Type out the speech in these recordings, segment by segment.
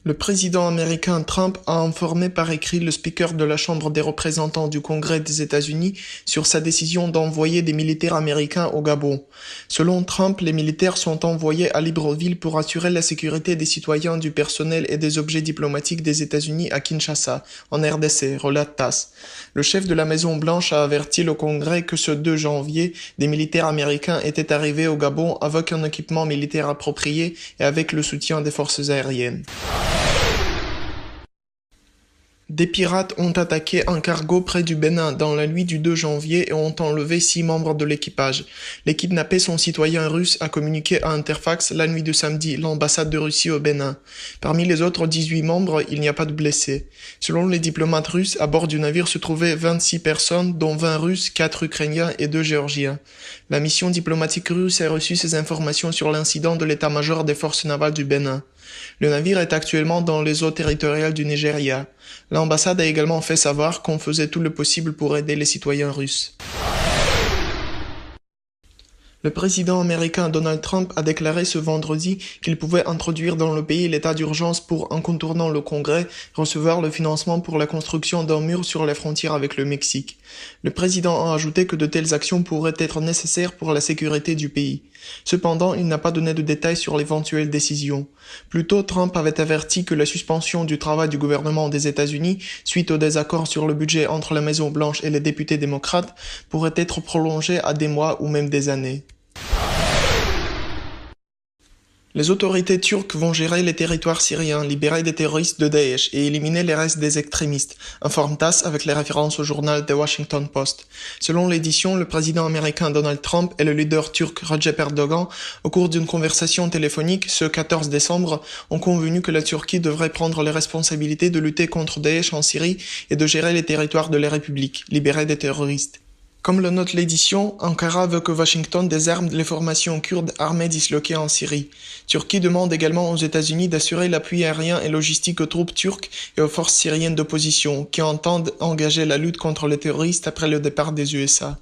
Le président américain Trump a informé par écrit le speaker de la Chambre des représentants du Congrès des États-Unis sur sa décision d'envoyer des militaires américains au Gabon. Selon Trump, les militaires sont envoyés à Libreville pour assurer la sécurité des citoyens, du personnel et des objets diplomatiques des États-Unis à Kinshasa, en RDC, relate TASS. Le chef de la Maison-Blanche a averti le Congrès que ce 2 janvier, des militaires américains étaient arrivés au Gabon avec un équipement militaire approprié et avec le soutien des forces aériennes. Des pirates ont attaqué un cargo près du Bénin dans la nuit du 2 janvier et ont enlevé 6 membres de l'équipage. Les kidnappés sont citoyens russes, a communiqué à Interfax la nuit de samedi l'ambassade de Russie au Bénin. Parmi les autres 18 membres, il n'y a pas de blessés. Selon les diplomates russes, à bord du navire se trouvaient 26 personnes, dont 20 Russes, 4 Ukrainiens et 2 Géorgiens. La mission diplomatique russe a reçu ces informations sur l'incident de l'état-major des forces navales du Bénin. Le navire est actuellement dans les eaux territoriales du Nigeria. L'ambassade a également fait savoir qu'on faisait tout le possible pour aider les citoyens russes. Le président américain Donald Trump a déclaré ce vendredi qu'il pouvait introduire dans le pays l'état d'urgence pour, en contournant le Congrès, recevoir le financement pour la construction d'un mur sur les frontières avec le Mexique. Le président a ajouté que de telles actions pourraient être nécessaires pour la sécurité du pays. Cependant, il n'a pas donné de détails sur l'éventuelle décision. Plus tôt, Trump avait averti que la suspension du travail du gouvernement des États-Unis, suite au désaccord sur le budget entre la Maison-Blanche et les députés démocrates, pourrait être prolongée à des mois ou même des années. Les autorités turques vont gérer les territoires syriens, libérer des terroristes de Daesh et éliminer les restes des extrémistes, informe TASS avec les références au journal The Washington Post. Selon l'édition, le président américain Donald Trump et le leader turc Recep Erdogan, au cours d'une conversation téléphonique ce 14 décembre, ont convenu que la Turquie devrait prendre les responsabilités de lutter contre Daesh en Syrie et de gérer les territoires de la République, libérés des terroristes. Comme le note l'édition, Ankara veut que Washington désarme les formations kurdes armées disloquées en Syrie. Turquie demande également aux États-Unis d'assurer l'appui aérien et logistique aux troupes turques et aux forces syriennes d'opposition qui entendent engager la lutte contre les terroristes après le départ des USA.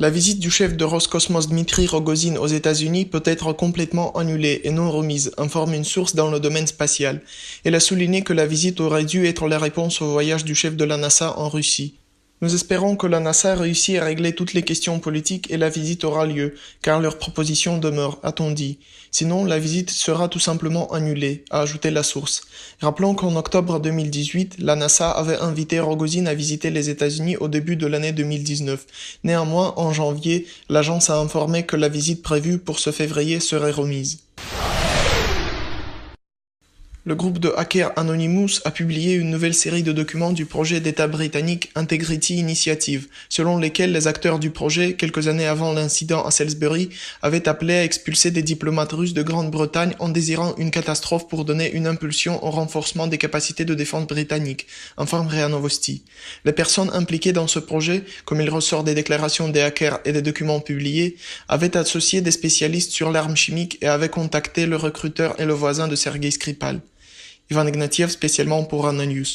La visite du chef de Roscosmos Dmitry Rogozin aux États-Unis peut être complètement annulée et non remise, informe une source dans le domaine spatial. Elle a souligné que la visite aurait dû être la réponse au voyage du chef de la NASA en Russie. Nous espérons que la NASA réussit à régler toutes les questions politiques et la visite aura lieu, car leur proposition demeure, a-t-on dit. Sinon, la visite sera tout simplement annulée, a ajouté la source. Rappelons qu'en octobre 2018, la NASA avait invité Rogozin à visiter les États-Unis au début de l'année 2019. Néanmoins, en janvier, l'agence a informé que la visite prévue pour ce février serait remise. Le groupe de hackers Anonymous a publié une nouvelle série de documents du projet d'État britannique Integrity Initiative, selon lesquels les acteurs du projet, quelques années avant l'incident à Salisbury, avaient appelé à expulser des diplomates russes de Grande-Bretagne en désirant une catastrophe pour donner une impulsion au renforcement des capacités de défense britanniques, informe RIA Novosti. Les personnes impliquées dans ce projet, comme il ressort des déclarations des hackers et des documents publiés, avaient associé des spécialistes sur l'arme chimique et avaient contacté le recruteur et le voisin de Sergei Skripal. Ivan Ignatiev spécialement pour Anna News.